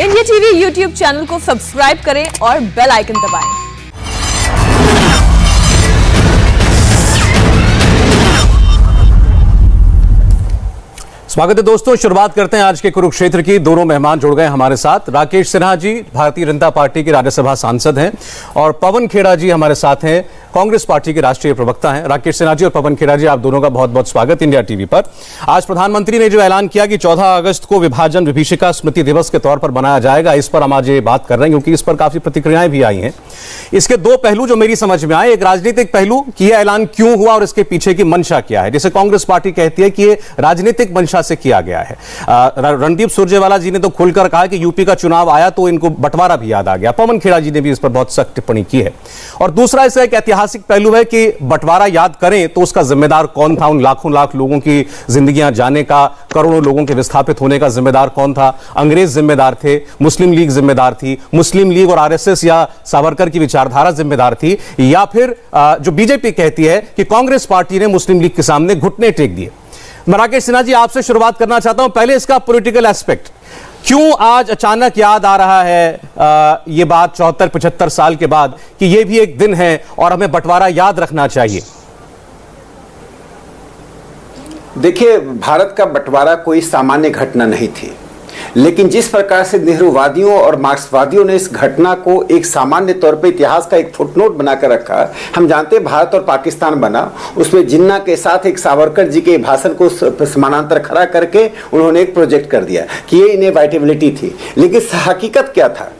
India TV YouTube channel को subscribe करें और बेल आइकन दबाएं। स्वागत है दोस्तों। शुरुआत करते हैं आज के कुरुक्षेत्र की। दोनों मेहमान जुड़ गए हमारे साथ। राकेश सिन्हा जी भारतीय जनता पार्टी के राज्यसभा सांसद हैं और पवन खेड़ा जी हमारे साथ हैं, कांग्रेस पार्टी के राष्ट्रीय प्रवक्ता हैं। राकेश सिन्हा जी और पवन खेड़ा जी, आप दोनों का बहुत बहुत स्वागत इंडिया टीवी पर। आज प्रधानमंत्री ने जो ऐलान किया कि 14 अगस्त को विभाजन विभीषिका स्मृति दिवस के तौर पर मनाया जाएगा, इस पर हम आज ये बात कर रहे हैं क्योंकि इस पर काफी प्रतिक्रियाएं भी आई हैं। इसके दो पहलू जो मेरी समझ में आए, एक राजनीतिक पहलू कि यह ऐलान क्यों हुआ और इसके पीछे की मंशा क्या है। जैसे कांग्रेस पार्टी कहती है कि यह राजनीतिक मंशा से किया गया है। रणदीप सुरजेवाला जी ने तो खुलकर कहा कि यूपी का चुनाव आया तो इनको बंटवारा भी याद आ गया। पवन खेड़ा जी ने भी इस पर बहुत सख्त टिप्पणी की है। और दूसरा इसका एक ऐतिहासिक पहलू है कि बंटवारा याद करें तो उसका जिम्मेदार कौन था। उन लाखों लाख लोगों की जिंदगियां जाने का, करोड़ों लोगों के विस्थापित होने का जिम्मेदार कौन था। अंग्रेज जिम्मेदार थे, मुस्लिम लीग जिम्मेदार थी, मुस्लिम लीग और आरएसएस या सावरकर की विचारधारा जिम्मेदार थी, या फिर जो बीजेपी कहती है कि कांग्रेस पार्टी ने मुस्लिम लीग के सामने घुटने टेक दिए। राकेश सिन्हा जी, आपसे शुरुआत करना चाहता हूं। पहले इसका पॉलिटिकल एस्पेक्ट, क्यों आज अचानक याद आ रहा है ये बात 74-75 साल के बाद कि ये भी एक दिन है और हमें बंटवारा याद रखना चाहिए? देखिए, भारत का बंटवारा कोई सामान्य घटना नहीं थी, लेकिन जिस प्रकार से नेहरूवादियों और मार्क्सवादियों ने इस घटना को एक सामान्य तौर पे इतिहास का एक फुटनोट बनाकर रखा। हम जानते हैं भारत और पाकिस्तान बना, उसमें जिन्ना के साथ एक सावरकर जी के भाषण को समानांतर खड़ा करके उन्होंने एक प्रोजेक्ट कर दिया कि ये इनएविटेबिलिटी थी। लेकिन हकीकत क्या था?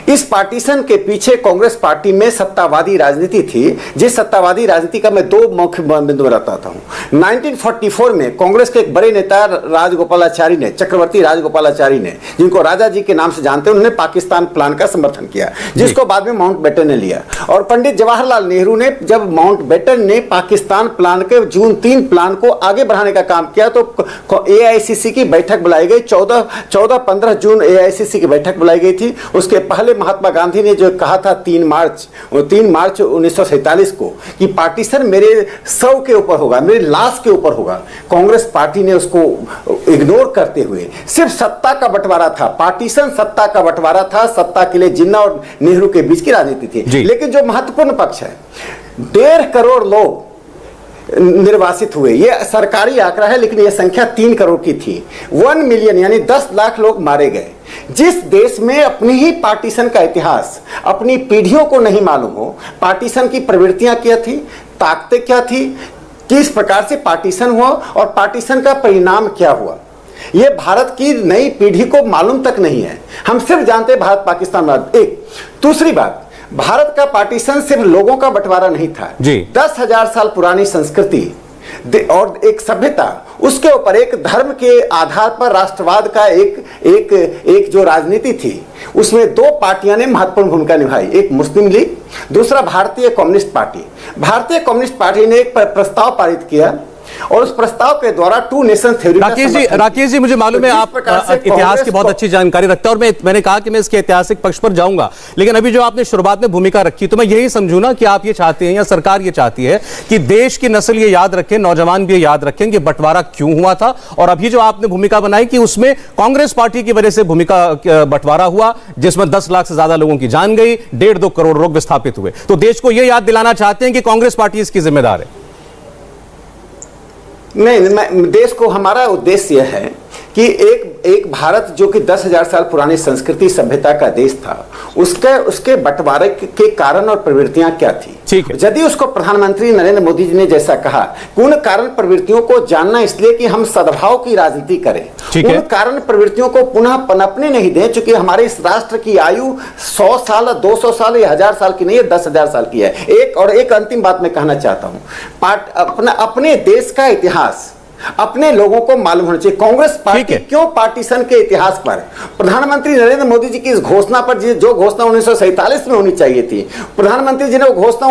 इस पार्टीशन के पीछे कांग्रेस पार्टी में सत्तावादी राजनीति थी, जिस सत्तावादी राजनीति का मैं दो मुख्य बिंदु बताता हूं। 1944 में कांग्रेस के एक बड़े नेता राजगोपालाचारी ने, चक्रवर्ती राजगोपालाचारी ने, जिनको राजा जी के नाम से जानते हैं, उन्होंने पाकिस्तान प्लान का समर्थन किया, जिसको बाद में माउंटबेटन ने लिया। और पंडित जवाहरलाल नेहरू ने, जब माउंटबेटन ने पाकिस्तान प्लान के जून 3 प्लान को आगे बढ़ाने का काम किया तो एआईसीसी की बैठक बुलाई गई। 14-15 जून एआईसीसी की बैठक बुलाई गई थी। उसके पहले महात्मा गांधी ने जो कहा था 3 मार्च 1947 को कि पार्टीशन मेरे शव के ऊपर होगा, मेरे लाश के ऊपर होगा, कांग्रेस पार्टी ने उसको इग्नोर करते हुए सिर्फ सत्ता का बंटवारा था। पार्टीशन सत्ता का बंटवारा था, सत्ता के लिए जिन्ना और नेहरू के बीच की राजनीति थी। लेकिन जो महत्वपूर्ण पक्ष है, 1.5 करोड़ लोग निर्वासित हुए। यह सरकारी आंकड़ा है, लेकिन यह संख्या 3 करोड़ की थी। 1 मिलियन यानी 10 लाख लोग मारे गए। जिस देश में अपनी ही पार्टीशन का इतिहास अपनी पीढ़ियों को नहीं मालूम हो, पार्टीशन की प्रवृत्तियां क्या थी, ताकतें क्या थी, किस प्रकार से पार्टीशन हुआ और पार्टीशन का परिणाम क्या हुआ, यह भारत की नई पीढ़ी को मालूम तक नहीं है। हम सिर्फ जानते हैं भारत पाकिस्तान वाद। एक दूसरी बात, भारत का पार्टीशन सिर्फ लोगों का बंटवारा नहीं था। 10,000 साल पुरानी संस्कृति और एक सभ्यता, उसके ऊपर एक धर्म के आधार पर राष्ट्रवाद का एक जो राजनीति थी, उसमें 2 पार्टियां ने महत्वपूर्ण भूमिका निभाई। एक मुस्लिम लीग, दूसरा भारतीय कम्युनिस्ट पार्टी। भारतीय कम्युनिस्ट पार्टी ने एक प्रस्ताव पारित किया और उस प्रस्ताव के द्वारा 2 नेशन थ्योरी। राकेश जी, मुझे मालूम है आप इतिहास की बहुत अच्छी जानकारी रखते हैं और मैंने कहा कि मैं इसके ऐतिहासिक पक्ष पर जाऊंगा, लेकिन अभी जो आपने शुरुआत में भूमिका रखी, तो मैं यही समझू ना कि आप ये चाहते हैं या सरकार ये चाहती है कि देश की नस्ल ये याद रखे, नौजवान भी याद रखें कि बंटवारा क्यों हुआ था। और अभी जो आपने भूमिका बनाई कि उसमें कांग्रेस पार्टी की वजह से भूमिका बंटवारा हुआ, जिसमें 10 लाख से ज्यादा लोगों की जान गई, 1.5-2 करोड़ लोग विस्थापित हुए, तो देश को यह याद दिलाना चाहते हैं कि कांग्रेस पार्टी इसकी जिम्मेदार है। नहीं, देश को, हमारा उद्देश्य यह है कि एक भारत जो कि 10,000 साल पुरानी संस्कृति सभ्यता का देश था, उसके बंटवारे के कारण और प्रवृत्तियां क्या थी। ठीक है, यदि उसको प्रधानमंत्री नरेंद्र मोदी जी ने जैसा कहा, उन कारण प्रवृत्तियों को जानना इसलिए कि हम सद्भाव की राजनीति करें, उन कारण प्रवृत्तियों को पुनः पनपने नहीं दें, चूंकि हमारे इस राष्ट्र की आयु 100 साल 200 साल या 1000 साल की नहीं है, 10,000 साल की है। एक अंतिम बात मैं कहना चाहता हूं, अपने देश का इतिहास अपने लोगों को मालूम होना चाहिए। कांग्रेस पार्टी क्यों पार्टीशन के इतिहास पर, प्रधानमंत्री नरेंद्र मोदी जी की इस घोषणा पर, जो घोषणा 1947 में होनी चाहिए थी, प्रधानमंत्री जी ने वो घोषणा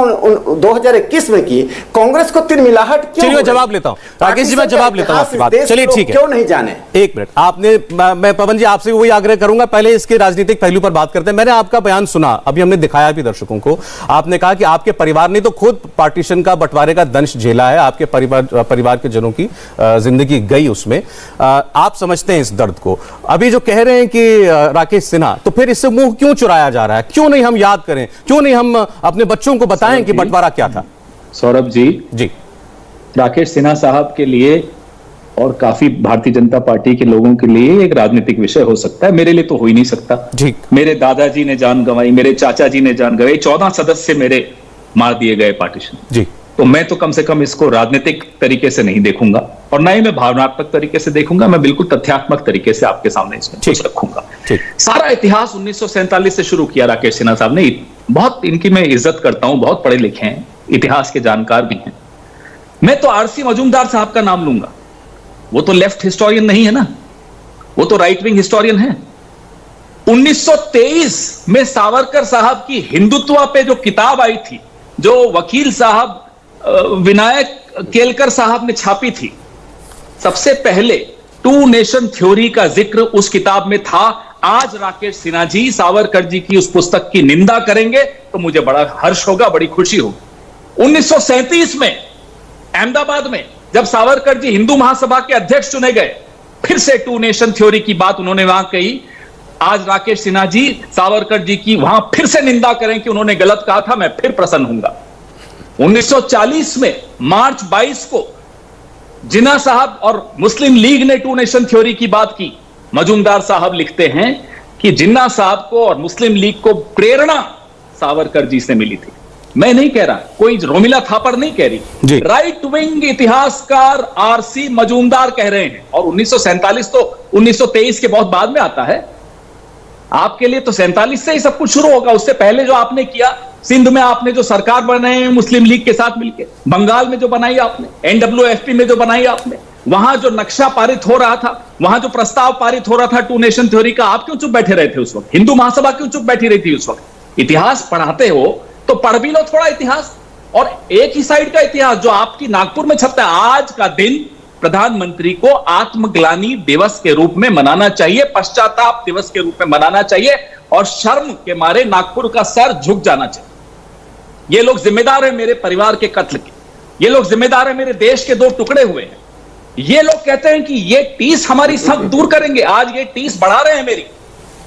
2021 में की, कांग्रेस को तिरमिलाहट क्यों? चलिए जवाब लेता हूं राकेश जी, मैं जवाब लेता हूं आपकी बात। चलिए ठीक है, क्यों नहीं जाने? एक मिनट, आपने, मैं पवन जी आपसे वही आग्रह करूंगा, पहले इसके राजनीतिक पहलू पर बात करते हैं। मैंने आपका बयान सुना, अभी हमने दिखाया भी दर्शकों को। आपने कहा कि आपके परिवार ने तो खुद पार्टीशन का, बंटवारे का दंश झेला है, आपके परिवार के जनों की जिंदगी गई उसमें। आप समझते हैं इस दर्द को। अभी जो कह रहे हैं कि राकेश सिन्हा, तो फिर इससे मुंह क्यों चुराया जा रहा है? क्यों नहीं हम याद करें, क्यों नहीं हम अपने बच्चों को बताएं कि बंटवारा क्या था? सौरभ जी, राकेश सिन्हा साहब के लिए और काफी भारतीय जनता पार्टी के लोगों के लिए एक राजनीतिक विषय हो सकता है, मेरे लिए तो हो ही नहीं सकता। ठीक, मेरे दादाजी ने जान गंवाई, मेरे चाचा जी ने जान गंवाई, 14 सदस्य मेरे मार दिए गए पार्टीशन जी। तो मैं तो कम से कम इसको राजनीतिक तरीके से नहीं देखूंगा, और ना ही मैं भावनात्मक तरीके से देखूंगा। मैं बिल्कुल तथ्यात्मक तरीके से आपके सामने इसमें कुछ रखूंगा। सारा इतिहास 1947 से शुरू किया राकेश सिन्हा साहब ने। बहुत इनकी मैं इज्जत करता हूं, बहुत पढ़े लिखे हैं, इतिहास के जानकार भी हैं। मैं तो आरसी मजूमदार साहब का नाम लूंगा। वो तो लेफ्ट हिस्टोरियन नहीं है ना, वो तो राइट विंग हिस्टोरियन है। 1923 में सावरकर साहब की हिंदुत्व पे जो किताब आई थी, जो वकील साहब विनायक केलकर साहब ने छापी थी, सबसे पहले टू नेशन थ्योरी का जिक्र उस किताब में था। आज राकेश सिन्हा जी सावरकर जी की उस पुस्तक की निंदा करेंगे तो मुझे बड़ा हर्ष होगा, बड़ी खुशी होगी। 1937 में अहमदाबाद में जब सावरकर जी हिंदू महासभा के अध्यक्ष चुने गए, फिर से टू नेशन थ्योरी की बात उन्होंने वहां कही। आज राकेश सिन्हा जी सावरकर जी की वहां फिर से निंदा करें कि उन्होंने गलत कहा था, मैं फिर प्रसन्न हूंगा। 1940 में मार्च 22 को जिन्ना साहब और मुस्लिम लीग ने टू नेशन थ्योरी की बात की। मजूमदार साहब लिखते हैं कि जिन्ना साहब को और मुस्लिम लीग को प्रेरणा सावरकर जी से मिली थी। मैं नहीं कह रहा, कोई रोमिला थापर नहीं कह रही, राइट विंग इतिहासकार आरसी मजूमदार कह रहे हैं। और 1947 तो 1923 के बहुत बाद में आता है। आपके लिए तो 47 से ही सब कुछ शुरू होगा। उससे पहले जो आपने किया, सिंध में आपने जो सरकार बनाई मुस्लिम लीग के साथ मिलकर, बंगाल में जो बनाई आपने, NWFP में जो बनाई आपने, वहां जो नक्शा पारित हो रहा था, वहां जो प्रस्ताव पारित हो रहा था टू नेशन थ्योरी का, आप क्यों चुप बैठे रहे थे उस वक्त? हिंदू महासभा क्यों चुप बैठी रही थी उस वक्त? इतिहास पढ़ाते हो तो पढ़ भी लो थोड़ा इतिहास। और एक ही साइड का इतिहास जो आपकी नागपुर में छपता है। आज का दिन प्रधानमंत्री को आत्मग्लानि दिवस के रूप में मनाना चाहिए, पश्चाताप दिवस के रूप में मनाना चाहिए, और शर्म के मारे नागपुर का सर झुक जाना चाहिए। ये लोग जिम्मेदार हैं मेरे परिवार के कत्ल के, ये लोग जिम्मेदार हैं मेरे देश के 2 टुकड़े हुए हैं। ये लोग कहते हैं कि ये टीस हमारी सब दूर करेंगे, आज ये टीस बढ़ा रहे हैं मेरी।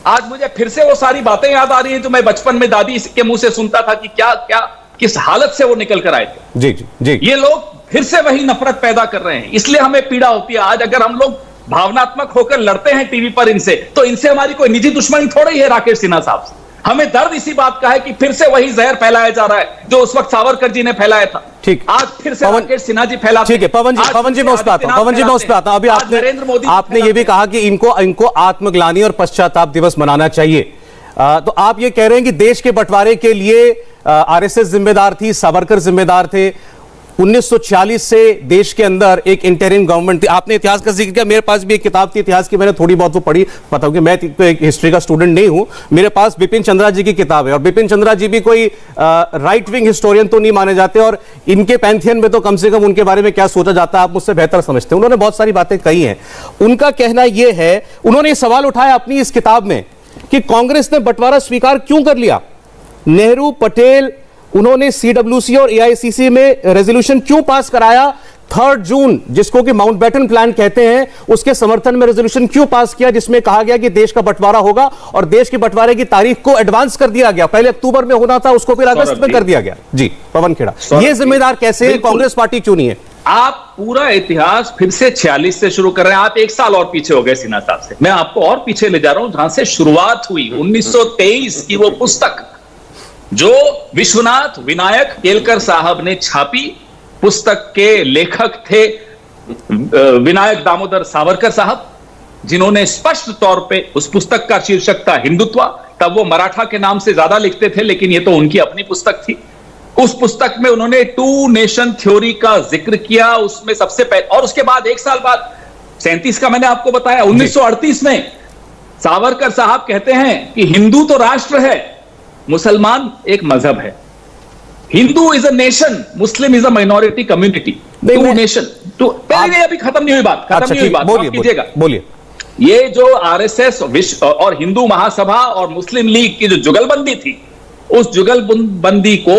आज मुझे फिर से वो सारी बातें याद आ रही हैं जो मैं बचपन में दादी के मुंह से सुनता था कि क्या क्या किस हालत से वो निकल कर आए थे। जी जी जी। ये लोग फिर से वही नफरत पैदा कर रहे हैं, इसलिए हमें पीड़ा होती है। आज अगर हम लोग भावनात्मक होकर लड़ते हैं टीवी पर इनसे, तो इनसे हमारी कोई निजी दुश्मनी थोड़ी है राकेश सिन्हा साहब से। हमें दर्द इसी बात का है कि फिर से वही जहर फैलाया जा रहा है जो उस वक्त सावरकर जी ने फैलाया था। ठीक, आज फिर से राकेश सिन्हा जी फैलाते। ठीक है पवन जी मैं उस पर आता हूं। पवन जी मैं उस पर आता हूं। अभी आपने ये भी कहा कि इनको आत्मग्लानि और पश्चाताप दिवस मनाना चाहिए। तो आप ये कह रहे हैं कि देश के बंटवारे के लिए आरएसएस जिम्मेदार थी, सावरकर जिम्मेदार थे। 1946 से देश के अंदर एक इंटरिम गवर्नमेंट थी। आपने इतिहास का जिक्र किया, मेरे पास भी एक किताब थी इतिहास की, मैंने थोड़ी बहुत वो पढ़ी। पता हो कि मैं एक हिस्ट्री का स्टूडेंट नहीं हूं, मेरे पास बिपिन चंद्रा जी की किताब है, और बिपिन चंद्रा जी भी कोई राइट विंग हिस्टोरियन तो नहीं माने जाते, और इनके पैंथियन में तो कम से कम उनके बारे में क्या सोचा जाता है आप मुझसे बेहतर समझते हैं। उन्होंने बहुत सारी बातें कही हैं। उनका कहना यह है, उन्होंने ये सवाल उठाया अपनी इस किताब में कि कांग्रेस ने बंटवारा स्वीकार क्यों कर लिया, नेहरू पटेल उन्होंने सीडब्ल्यूसी और एआईसीसी में रेजोल्यूशन क्यों पास कराया, 3 जून जिसको कि माउंटबेटन प्लान कहते हैं उसके समर्थन में रेजोल्यूशन क्यों पास किया, जिसमें कहा गया कि देश का बंटवारा होगा और देश के बंटवारे की तारीख को एडवांस कर दिया गया। पहले अक्टूबर में होना था, उसको फिर अगस्त में कर दिया गया। जी पवन खेड़ा, ये जिम्मेदार कैसे है, कांग्रेस पार्टी क्यों नहीं है? आप पूरा इतिहास फिर से 46 से शुरू कर रहे हैं। आप 1 साल और पीछे हो गए सिन्हा साहब से। मैं आपको और पीछे ले जा रहा हूं, जहां से शुरुआत हुई 1923 की वो पुस्तक जो विश्वनाथ विनायक केलकर साहब ने छापी। पुस्तक के लेखक थे विनायक दामोदर सावरकर साहब, जिन्होंने स्पष्ट तौर पे उस पुस्तक का शीर्षक था हिंदुत्व। तब वो मराठा के नाम से ज्यादा लिखते थे, लेकिन ये तो उनकी अपनी पुस्तक थी। उस पुस्तक में उन्होंने टू नेशन थ्योरी का जिक्र किया, उसमें सबसे पहले। और उसके बाद 1 साल बाद 37 का मैंने आपको बताया, 1938 में सावरकर साहब कहते हैं कि हिंदू तो राष्ट्र है, मुसलमान एक मजहब है। Hindu is a nation, Muslim is a minority community. Two nation, तो पहले अभी खत्म नहीं हुई बात, खत्म नहीं हुई बात, कीजिएगा। बोलिए। ये जो आरएसएस विश्व और हिंदू महासभा और मुस्लिम लीग की जो जुगलबंदी थी, उस जुगलबंदी को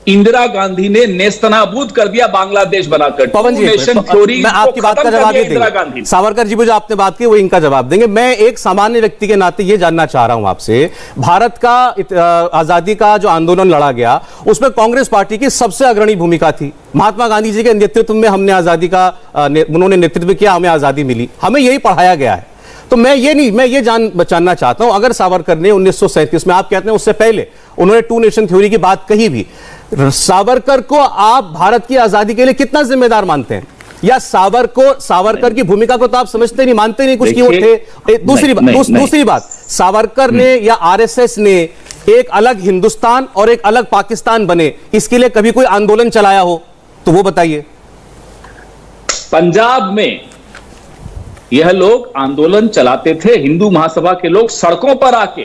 इंदिरा गांधी ने नेस्तनाबूद कर दिया बांग्लादेश बनाकर। पवन जी, नेशन थ्योरी मैं आपकी बात का जवाब इंदिरा गांधी देंगे। सावरकर जी, जो आपने बात की वो इनका जवाब देंगे। मैं एक सामान्य व्यक्ति के नाते ये जानना चाह रहा हूं आपसे, भारत का आजादी का जो आंदोलन लड़ा गया उसमें कांग्रेस पार्टी की सबसे अग्रणी भूमिका थी। महात्मा गांधी जी के नेतृत्व में हमने आजादी का उन्होंने नेतृत्व किया, हमें आजादी मिली, हमें यही पढ़ाया गया है। तो मैं ये जानना चाहता हूं, अगर सावरकर ने 1937 में, आप कहते हैं उससे पहले उन्होंने टू नेशन थ्योरी की बात कही भी, सावरकर को आप भारत की आजादी के लिए कितना जिम्मेदार मानते हैं? या सावरकर की भूमिका को तो आप समझते नहीं, मानते नहीं कुछ कि वो थे? दूसरी बात, सावरकर ने या आरएसएस ने एक अलग हिंदुस्तान और एक अलग पाकिस्तान बने, इसके लिए कभी कोई आंदोलन चलाया हो तो वो बताइए। पंजाब में यह लोग आंदोलन चलाते थे, हिंदू महासभा के लोग सड़कों पर आके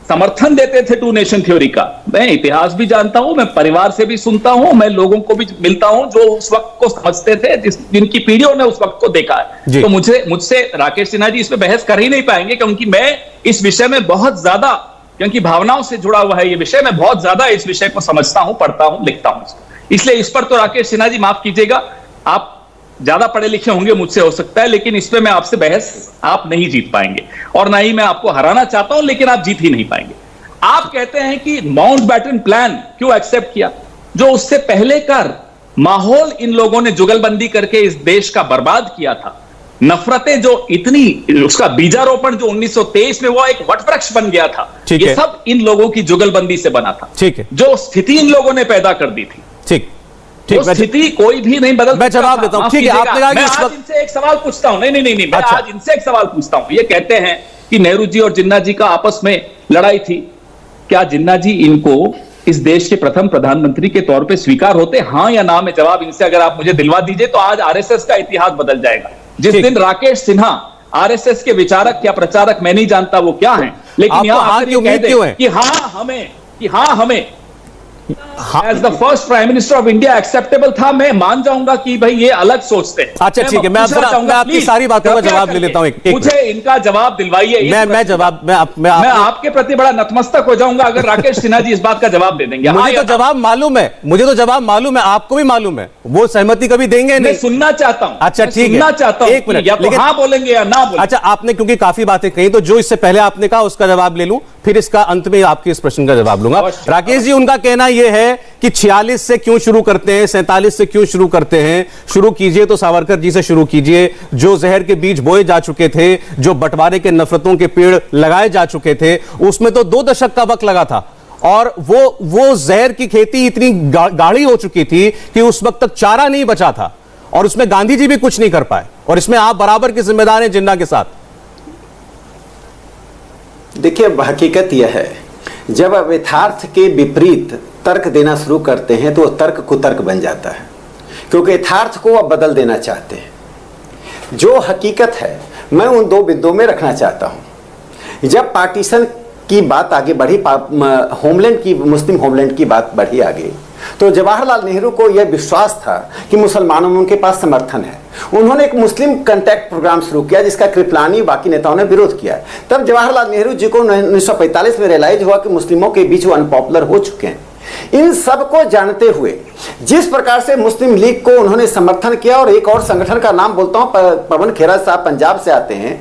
समर्थन देते थे टू नेशन थ्योरी का। मैं इतिहास भी जानता हूं, मैं परिवार से भी सुनता हूं, मैं लोगों को भी मिलता हूं जो उस वक्त को समझते थे, जिनकी पीढ़ियों ने उस वक्त को देखा है। तो मुझसे राकेश सिन्हा जी इसमें बहस कर ही नहीं पाएंगे, क्योंकि मैं इस विषय में बहुत ज्यादा, क्योंकि भावनाओं से जुड़ा हुआ है ये विषय, मैं बहुत ज्यादा इस विषय को समझता हूं, पढ़ता हूं, लिखता हूं। इसलिए इस पर तो राकेश सिन्हा जी माफ कीजिएगा, आप ज्यादा पढ़े लिखे होंगे मुझसे, हो सकता है, लेकिन इसमें मैं आपसे बहस आप नहीं जीत पाएंगे, और ना ही मैं आपको हराना चाहता हूं, लेकिन आप जीत ही नहीं पाएंगे। आप कहते हैं कि माउंटबेटन प्लान क्यों एक्सेप्ट किया, जो उससे पहले कर माहौल इन लोगों ने जुगलबंदी करके इस देश का बर्बाद किया था। नफरतें जो इतनी, उसका बीजारोपण जो 1923 में वो एक वटवृक्ष बन गया था, ये सब इन लोगों की जुगलबंदी से बना था। ठीक है, जो स्थिति इन लोगों ने पैदा कर दी थी, ठीक, स्थिति कोई भी नहीं बदल। मैं जवाब देता हूं, ठीक है, आपने कहा कि मैं आज इनसे एक सवाल पूछता हूं, नहीं, मैं आज इनसे एक सवाल पूछता हूं। ये कहते हैं कि नेहरू जी और जिन्ना जी का आपस में लड़ाई थी, क्या जिन्ना जी इनको इस देश के प्रथम प्रधानमंत्री के तौर पे स्वीकार होते? हां या ना में जवाब इनसे अगर आप मुझे दिलवा दीजिए तो आज आरएसएस का इतिहास बदल जाएगा। जिस दिन राकेश सिन्हा आरएसएस के विचारक या प्रचारक, मैं नहीं जानता वो क्या हैं, लेकिन यहां कि हाँ हमें as the first prime minister of India acceptable था, मैं मान जाऊंगा कि भाई ये अलग सोचते हैं। अच्छा ठीक है, मैं आपकी सारी बातों का जवाब ले लेता हूं। मुझे इनका जवाब दिलवाइए। मैं आपके प्रति बड़ा नतमस्तक हो जाऊंगा अगर राकेश सिन्हा जी इस बात का जवाब दे देंगे। मुझे तो जवाब मालूम है, आपको भी मालूम है, वो सहमति कभी देंगे नहीं। सुनना चाहता हूं। अच्छा ठीक है, सुनना चाहता हूं, एक मिनट, या तो हाँ बोलेंगे या ना बोलेंगे। अच्छा, आपने क्योंकि काफी बातें कही, तो जो इससे पहले आपने कहा उसका जवाब ले लूं, फिर इसका अंत में आपके इस प्रश्न का जवाब लूंगा। राकेश जी, उनका कहना यह है कि 46 से क्यों शुरू करते हैं, 47 से क्यों शुरू करते हैं? शुरू कीजिए तो सावरकर जी से शुरू कीजिए, जो जहर के बीज बोए जा चुके थे, जो बंटवारे के नफरतों के पेड़ लगाए जा चुके थे, उसमें तो 2 दशक का वक्त लगा था, और वो जहर की खेती इतनी गाढ़ी हो चुकी थी कि उस वक्त तक चारा नहीं बचा था, और उसमें गांधी जी भी कुछ नहीं कर पाए, और इसमें आप बराबर के जिम्मेदार हैं जिन्ना के साथ। देखिए, हकीकत यह है, जब आप यथार्थ के विपरीत तर्क देना शुरू करते हैं तो तर्क कुतर्क बन जाता है, क्योंकि यथार्थ को आप बदल देना चाहते हैं। जो हकीकत है मैं उन 2 बिंदुओं में रखना चाहता हूं। जब पार्टीशन की बात आगे बढ़ी, होमलैंड की, मुस्लिम होमलैंड की बात बढ़ी आगे, तो जवाहरलाल नेहरू को यह विश्वास था कि मुसलमानों में उनके पास समर्थन है। उन्होंने एक मुस्लिम कांटेक्ट प्रोग्राम शुरू किया, जिसका कृपलानी बाकी नेताओं ने विरोध किया। तब जवाहरलाल नेहरू जी को 1945 में रियलाइज हुआ कि मुस्लिमों के बीच वो अनपॉपुलर हो चुके हैं। इन सब को जानते हुए जिस प्रकार से मुस्लिम लीग को उन्होंने समर्थन किया, और एक और संगठन का नाम बोलता हूं, पवन खेड़ा साहब पंजाब से आते हैं,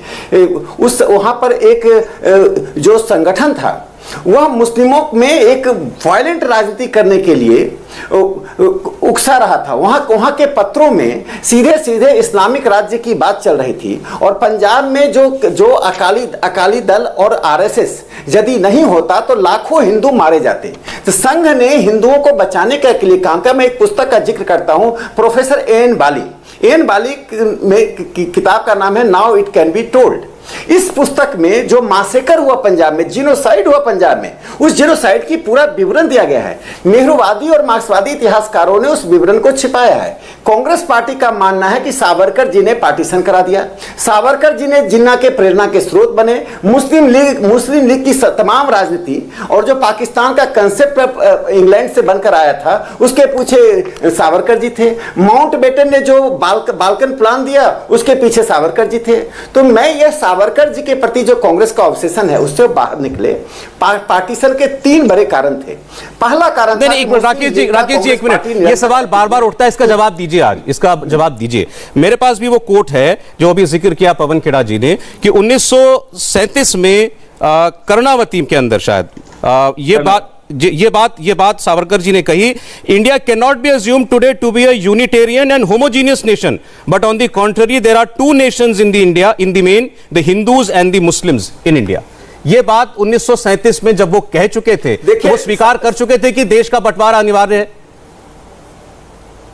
उस वहां पर एक जो संगठन था वह मुस्लिमों में एक वायलेंट राजनीति करने के लिए उकसा रहा था। वहां के पत्रों में सीधे सीधे इस्लामिक राज्य की बात चल रही थी, और पंजाब में जो अकाली दल और आरएसएस यदि नहीं होता तो लाखों हिंदू मारे जाते। तो संघ ने हिंदुओं को बचाने के लिए काम किया। मैं एक पुस्तक का जिक्र करता हूं, प्रोफेसर एन बाली में किताब का नाम है now it can be told. इस पुस्तक में जो मासेकर हुआ पंजाब में, जिनोसाइड हुआ पंजाब में, उस जिनोसाइड की पूरा विवरण दिया गया है। नेहरूवादी और मार्क्सवादी इतिहासकारों ने उस विवरण को छिपाया है। कांग्रेस पार्टी का मानना है कि सावरकर जी ने पार्टीशन करा दिया, सावरकर जी ने जिन्ना के प्रेरणा के स्रोत बने। मुस्लिम लीग की तमाम राजनीति और जो पाकिस्तान का कंसेप्ट इंग्लैंड से बनकर आया था, उसके पीछे सावरकर जी थे। माउंटबेटन ने जो बाल्कन प्लान दिया, उसके पीछे सावरकर जी थे। तो मैं यह सावरकर जी के प्रति जो कांग्रेस का ऑब्सेशन है उससे बाहर निकले। पार्टीशन के 3 बड़े कारण थे। पहला कारण था, राकेश जी एक मिनट, ये सवाल बार बार उठता है, इसका जवाब दीजिए, आज इसका जवाब दीजिए। मेरे पास भी वो कोट है जो अभी जिक्र किया पवन खेड़ा जी ने कि 1937 में कर्णावती के अंदर शायद ये बात सावरकर जी ने कही, India can not be assumed today to be a unitarian and homogeneous nation, but on the contrary there are 2 nations in the India, in the main the Hindus and the Muslims in India. ये बात 1937 में जब वो कह चुके थे तो वो स्वीकार कर चुके थे कि देश का बंटवारा अनिवार्य है।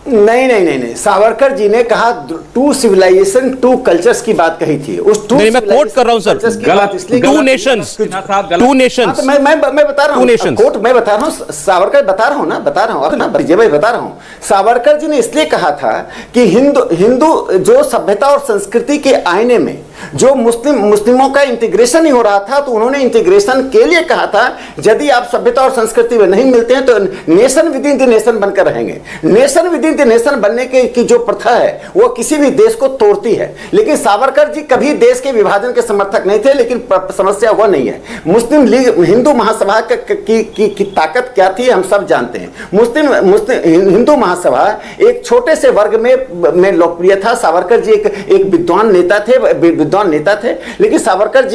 नहीं, सावरकर जी ने कहा 2 सिविलाइजेशन 2 कल्चर्स की बात कही थी। उस 2 नहीं, मैं कोट कर रहा हूं सर, 2 नेशंस। मैं बता रहा हूं, कोट मैं बता रहा हूं, सावरकर बता रहा हूं। सावरकर जी ने इसलिए कहा था कि हिंदू जो सभ्यता और संस्कृति के आईने में जो मुस्लिमों का इंटीग्रेशन नहीं हो रहा था, तो उन्होंने इंटीग्रेशन के लिए कहा था यदि आप सभ्यता और संस्कृति में नहीं मिलते हैं तो nation with in the nation बनकर रहेंगे। Nation with in the nation बनने की जो प्रथा है वो किसी भी देश को तोड़ती है। लेकिन सावरकर जी कभी देश के विभाजन के समर्थक नहीं थे, लेकिन समस्या वो नहीं है। मुस्लिम लीग, हिंदू महासभा की ताकत क्या थी हम सब जानते हैं। हिंदू महासभा एक छोटे से वर्ग में लोकप्रिय था। सावरकर जी एक विद्वान नेता थे, लेकिन सावरकर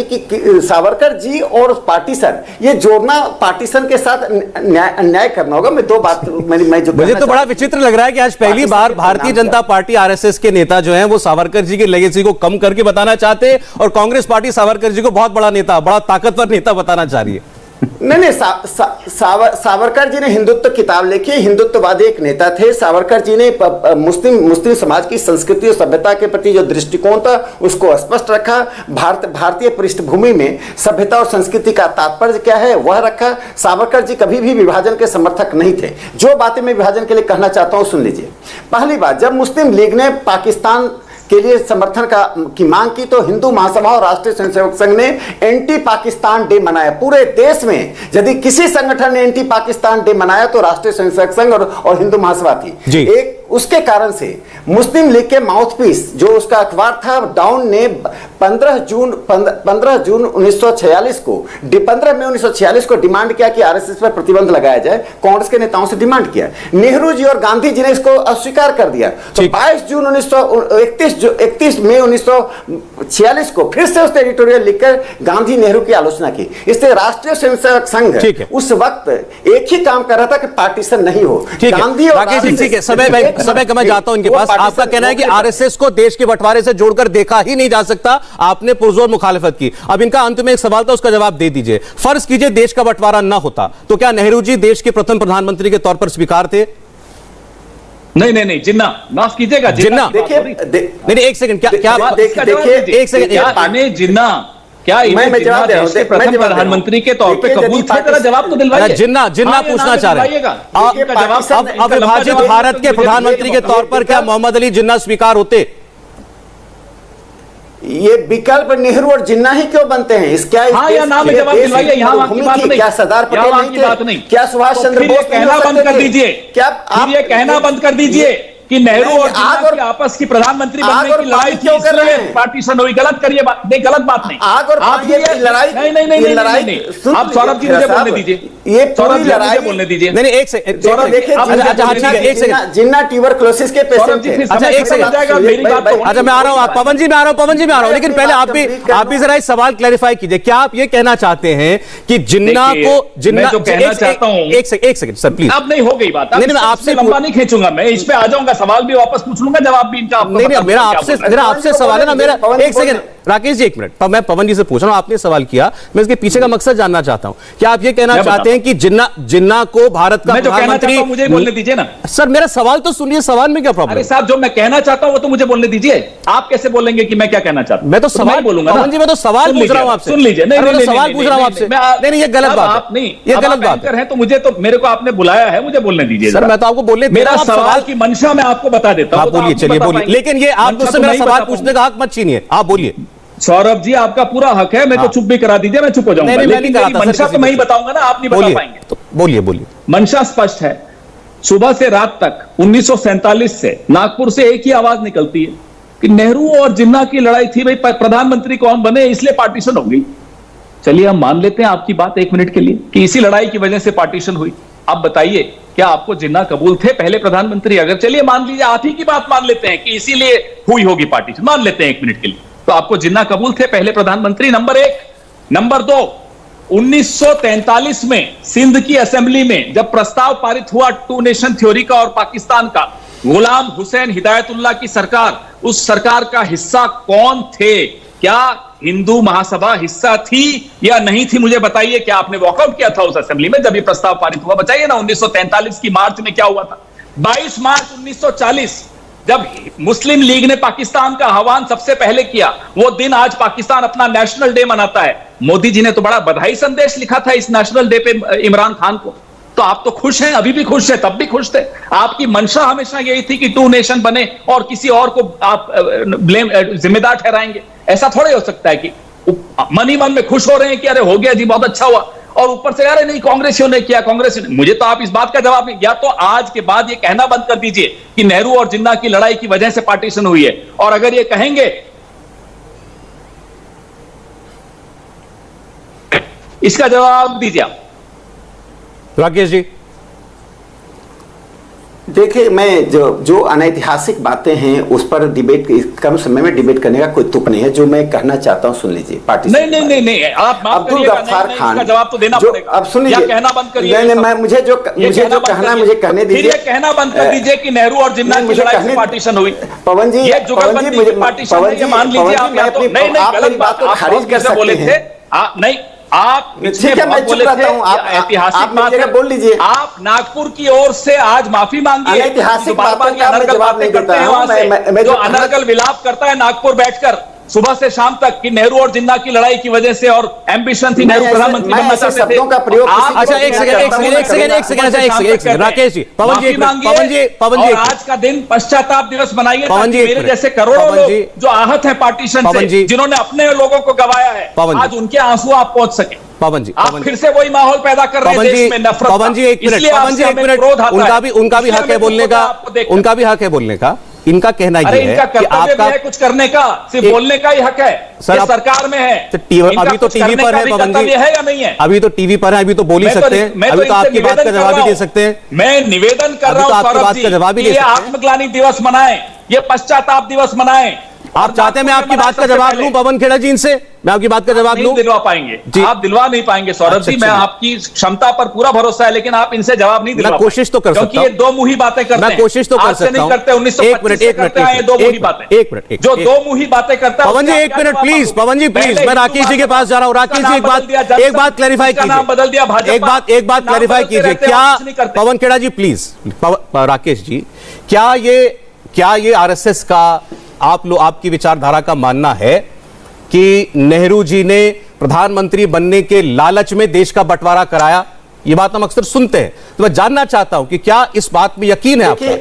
जी और पार्टीशन, ये जोड़ना पार्टीशन के साथ अन्याय करना होगा। मैं 2 बात मुझे तो बड़ा विचित्र लग रहा है कि आज पहली बार भारतीय जनता पार्टी आरएसएस के नेता जो हैं वो सावरकर जी के लेगेसी को कम करके बताना चाहते हैं और कांग्रेस पार्टी सावरकर जी को बहुत बड़ा नेता, बड़ा ताकतवर नेता बताना चाह रही है। नहीं, सावरकर जी ने हिंदुत्व किताब लिखी, हिंदुत्ववादी एक नेता थे। सावरकर जी ने मुस्लिम समाज की संस्कृति और सभ्यता के प्रति जो दृष्टिकोण था उसको स्पष्ट रखा। भारतीय पृष्ठभूमि में सभ्यता और संस्कृति का तात्पर्य क्या है वह रखा। सावरकर जी कभी भी विभाजन के समर्थक नहीं थे। जो बातें मैं विभाजन के लिए कहना चाहता हूं सुन लीजिए। पहली बात, जब मुस्लिम लीग ने पाकिस्तान के लिए समर्थन की मांग की तो हिंदू महासभा और राष्ट्रीय स्वयंसेवक संघ ने एंटी पाकिस्तान डे मनाया। पूरे देश में यदि किसी संगठन ने एंटी पाकिस्तान डे मनाया तो राष्ट्रीय स्वयंसेवक संघ और हिंदू महासभा थी। एक उसके कारण से मुस्लिम लीग के माउथपीस जो उसका अखबार था डाउन ने 15 जून 1946 को 15 मई 1946 को डिमांड किया कि आरएसएस पर प्रतिबंध लगाया जाए। कांग्रेस के नेताओं से डिमांड किया। नेहरू जी और गांधी जी ने इसको अस्वीकार कर दिया। तो 31 मई 1946 को फिर से उस एडिटोरियल लिखकर गांधी नेहरू की आलोचना की। इससे राष्ट्रीय स्वयंसेवक संघ उस वक्त एक ही काम कर रहा था कि पार्टीशन नहीं हो। गांधी और समय का मैं जाता हूं इनके पास। आपका कहना है कि आरएसएस को देश के बंटवारे से जोड़कर देखा ही नहीं जा सकता, आपने पुरजोर मुखालिफत की। अब इनका अंत में एक सवाल था, उसका जवाब दे दीजिए। फर्ज कीजिए देश का बंटवारा ना होता तो क्या नेहरू जी देश के प्रथम प्रधानमंत्री के तौर पर स्वीकार थे? नहीं, जिन्ना माफ कीजिएगा, जिन्ना नहीं, एक सेकंड, क्या देखिए, एक सेकंड, जिन्ना क्या मैं जवाब दे रहा हूं, प्रथम प्रधानमंत्री के तौर पे कबूल थे? तेरा जवाब तो दिलवाइए। जिन्ना पूछना चाह रहे हैं, अविभाजित भारत के प्रधानमंत्री के तौर पर क्या मोहम्मद अली जिन्ना स्वीकार होते? ये विकल्प नेहरू और जिन्ना ही क्यों बनते हैं? इसका नाम में जवाब दिलवाइए। यहाँ की बात नहीं, क्या सरदार पटेल नहीं थे? क्या सुभाष चंद्र बोस? कहना बंद कर दीजिए। क्या आप ये कहना बंद कर दीजिए कि नेहरू और जिन्ना की आपस की प्रधानमंत्री बनने की लड़ाई क्यों कर रहे हैं? पार्टीशन हुई, गलत करिए बात, नहीं गलत बात नहीं। आग और आप ये लड़ाई नहीं, आप सौरभ जी मुझे बोलने दीजिए, ये सौरभ जी मुझे बोलने दीजिए। नहीं, एक सेकंड, एक सेकंड, जिन्ना ट्यूबरक्लोसिस के पेशेंट थे। अच्छा, एक सेकंड, मेरी बात। अच्छा, मैं आ रहा हूं, पवन जी में आ रहा हूं, लेकिन पहले आप भी जरा इस सवाल क्लैरिफाई कीजिए। क्या आप ये कहना चाहते हैं कि जिन्ना को जो कहना चाहता हूं, एक सेकंड सर प्लीज। अब नहीं हो गई बात, नहीं, मैं आपसे लंबा नहीं खींचूंगा, मैं इस पे आ जाऊंगा, सवाल भी वापस पूछ लूंगा, जवाब भी इनका नहीं, मेरा आपसे सवाल है ना, मेरा एक सेकंड राकेश जी, एक मिनट, मैं पवन जी से पूछ रहा हूं, आपने सवाल किया, मैं इसके पीछे का मकसद जानना चाहता हूं। क्या आप ये कहना चाहते हैं कि जिन्ना को भारत का प्रधानमंत्री? मुझे बोलने दीजिए ना सर, मेरा सवाल तो सुनिए, सवाल में क्या प्रॉब्लम? अरे साहब, जो मैं कहना चाहता हूं वो तो मुझे बोलने दीजिए। आप कैसे बोलेंगे कि मैं क्या कहना चाहता हूं? मैं तो सवाल बोलूंगा पवन जी, मैं तो सवाल पूछ रहा हूं आपसे। सुन लीजिए, नहीं, सवाल पूछ रहा हूं आपसे। नहीं, ये गलत बात है, ये गलत बात है। तो मुझे तो मेरे को आपने बुलाया है, मुझे बोलने दीजिए सर। मैं तो आपको बोलने, मेरा सवाल की मंशा मैं आपको बता देता हूं। बोलिए, चलिए बोलिए, लेकिन ये आप मुझसे मेरा सवाल पूछने का हक मत छीनिए, आप बोलिए। सौरभ जी, आपका पूरा हक है, मैं तो चुप भी करा दीजिए, मैं चुप हो जाऊंगा। लेकिन मंशा तो मैं ही बताऊंगा ना, आप नहीं बता पाएंगे। तो बोलिए। मंशा स्पष्ट है। सुबह से रात तक 1947 से नागपुर से एक ही आवाज निकलती है, कि नेहरू और जिन्ना की लड़ाई थी, भाई प्रधानमंत्री कौन बने इसलिए पार्टीशन हो गई। चलिए हम मान लेते हैं आपकी बात 1 मिनट के लिए कि इसी लड़ाई की वजह से पार्टीशन हुई। अब बताइए क्या आपको जिन्ना कबूल थे पहले प्रधानमंत्री? अगर चलिए मान लीजिए आप ही की बात मान लेते हैं कि इसीलिए हुई होगी पार्टीशन, मान लेते हैं 1 मिनट के लिए, तो आपको जिन्ना कबूल थे पहले प्रधानमंत्री? नंबर 1। नंबर 2, 1943 में सिंध की असेंबली में जब प्रस्ताव पारित हुआ 2 नेशन थ्योरी का और पाकिस्तान का, गुलाम हुसैन हिदायतुल्लाह की सरकार, उस सरकार का हिस्सा कौन थे? क्या हिंदू महासभा हिस्सा थी या नहीं थी? मुझे बताइए, क्या आपने वॉकआउट किया था उस असेंबली में जब ये प्रस्ताव पारित हुआ? बताइए ना। 1943 की मार्च में क्या हुआ था? 22 मार्च 1940 जब मुस्लिम लीग ने पाकिस्तान का आह्वान सबसे पहले किया, वो दिन आज पाकिस्तान अपना नेशनल डे मनाता है। मोदी जी ने तो बड़ा बधाई संदेश लिखा था इस नेशनल डे पे इमरान खान को। तो आप तो खुश हैं, अभी भी खुश हैं, तब भी खुश थे। आपकी मंशा हमेशा यही थी कि 2 नेशन बने और किसी और को आप जिम्मेदार ठहराएंगे। ऐसा थोड़े हो सकता है कि मन ही मन में खुश हो रहे हैं कि अरे हो गया जी, बहुत अच्छा हुआ, और ऊपर से अरे नहीं कांग्रेसियों ने किया, कांग्रेस। मुझे तो आप इस बात का जवाब नहीं, या तो आज के बाद ये कहना बंद कर दीजिए कि नेहरू और जिन्ना की लड़ाई की वजह से पार्टीशन हुई है, और अगर ये कहेंगे इसका जवाब दीजिए आप। राकेश जी देखिए, मैं जो अनैतिहासिक बातें हैं उस पर डिबेट, कम समय में डिबेट करने का कोई तुक नहीं है। जो मैं कहना चाहता हूं सुन लीजिए। पार्टी नहीं, आप अब्दुल गफ्फार खान का जवाब तो देना पड़ेगा। अब सुन लीजिए, कहना बंद करिए। नहीं, मैं मुझे जो कहना मुझे कहने दीजिए। कहना बंद कर दीजिए कि नेहरू और जिन्ना की लड़ाई से पार्टीशन हुई। पवन जी, मुझे पार्टीशन मान लीजिए आप, या तो नहीं गलत बात को खारिज कर सकते हैं। नहीं, आप ठीक है, मैं चुप रहता हूं। आप ऐतिहासिक बात है, बोल लीजिए। आप नागपुर की ओर से आज माफी मांगी। ऐतिहासिक बातों का मैं जवाब नहीं देता हूं। जो अनर्गल विलाप करता है नागपुर बैठकर सुबह से शाम तक कि नेहरू और जिन्ना की लड़ाई की वजह से और एम्बिशन थी नेहरू प्रधानमंत्री बनना चाहते थे। शब्दों का प्रयोग अच्छा, एक सेकंड राकेश जी, पवन जी, आज का दिन पश्चाताप दिवस मनाइए ताकि मेरे जैसे करोड़ों लोग जो आहत हैं पार्टीशन से, जिन्होंने अपने लोगों को गंवाया है, आज उनके आंसू आप पहुंच सके। पवन जी, आप फिर से वही माहौल पैदा कर रहे हैं देश में नफरत। पवन जी एक मिनट, उनका भी हक है बोलने का, उनका भी हक है बोलने का। इनका कहना ये है कि आपका कुछ करने का, सिर्फ बोलने का ही हक है। सर सरकार में है, अभी तो टीवी पर है पवन जी, है या नहीं है? अभी तो टीवी पर है, अभी तो बोल ही सकते हैं, अभी तो आपकी बात का जवाब भी दे सकते हैं। मैं निवेदन कर रहा हूं आपकी बात का जवाब भी दे सकते हैं। आत्मग्लानि दिवस मनाएं, ये पश्चाताप दिवस मनाएं। आप चाहते हैं मैं आपकी बात का जवाब लूं पवन खेड़ा जी? इनसे मैं आपकी बात का जवाब लूं? दिलवा पाएंगे आप, दिलवा नहीं पाएंगे सौरभ जी। मैं आपकी क्षमता पर पूरा भरोसा है, लेकिन आप इनसे जवाब नहीं दिलवा। मैं कोशिश तो कर सकता हूं, क्योंकि ये दो मुही बातें करते हैं। मैं कोशिश तो कर सकता हूं। 1925 से करते हैं दो मुही बातें। जो दो मुही बातें करता है। पवन जी एक minute please, Pawan ji please, मैं राकेश जी के पास जा रहा हूं। राकेश जी एक बात क्लैरिफाई कीजिए, बदल दिया भाजपा, एक बात क्लैरिफाई कीजिए। क्या पवन खेड़ा जी प्लीज, राकेश जी, क्या ये आरएसएस का आपकी विचारधारा का मानना है कि नेहरू जी ने प्रधानमंत्री बनने के लालच में देश का बंटवारा कराया? ये बात हम अक्सर सुनते हैं, तो मैं जानना चाहता हूं कि क्या इस बात में यकीन है आपका?